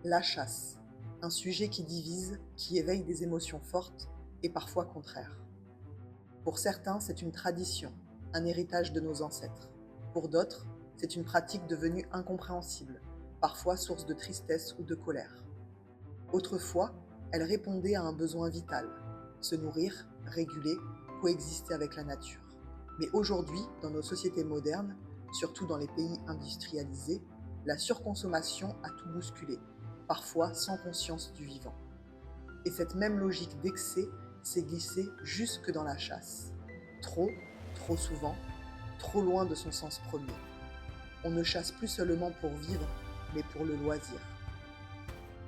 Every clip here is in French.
La chasse, un sujet qui divise, qui éveille des émotions fortes et parfois contraires. Pour certains, c'est une tradition, un héritage de nos ancêtres. Pour d'autres, c'est une pratique devenue incompréhensible, parfois source de tristesse ou de colère. Autrefois, elle répondait à un besoin vital, se nourrir, réguler, coexister avec la nature. Mais aujourd'hui, dans nos sociétés modernes, surtout dans les pays industrialisés, la surconsommation a tout bousculé, parfois sans conscience du vivant. Et cette même logique d'excès s'est glissée jusque dans la chasse. Trop, trop souvent, trop loin de son sens premier. On ne chasse plus seulement pour vivre, mais pour le loisir.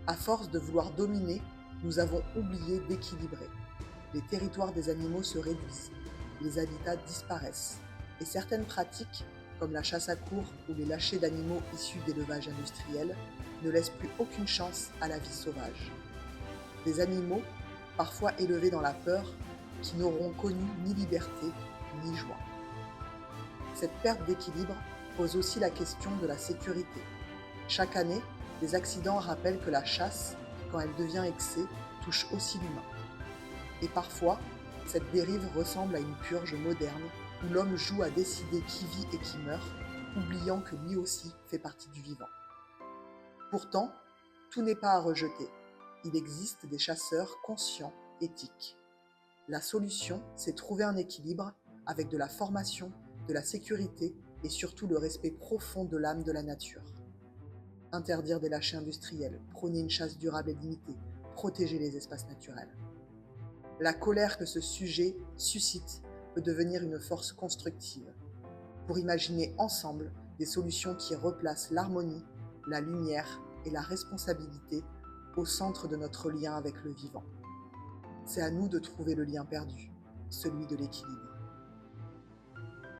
À force de vouloir dominer, nous avons oublié d'équilibrer. Les territoires des animaux se réduisent, les habitats disparaissent, et certaines pratiques, comme la chasse à courre ou les lâchers d'animaux issus d'élevage industriel, ne laissent plus aucune chance à la vie sauvage. Des animaux, parfois élevés dans la peur, qui n'auront connu ni liberté ni joie. Cette perte d'équilibre pose aussi la question de la sécurité. Chaque année, des accidents rappellent que la chasse, quand elle devient excès, touche aussi l'humain. Et parfois, cette dérive ressemble à une purge moderne où l'homme joue à décider qui vit et qui meurt, oubliant que lui aussi fait partie du vivant. Pourtant, tout n'est pas à rejeter. Il existe des chasseurs conscients, éthiques. La solution, c'est trouver un équilibre avec de la formation, de la sécurité et surtout le respect profond de l'âme de la nature. Interdire des lâchers industriels, prôner une chasse durable et limitée, protéger les espaces naturels. La colère que ce sujet suscite peut devenir une force constructive pour imaginer ensemble des solutions qui replacent l'harmonie, la lumière et la responsabilité au centre de notre lien avec le vivant. C'est à nous de trouver le lien perdu, celui de l'équilibre.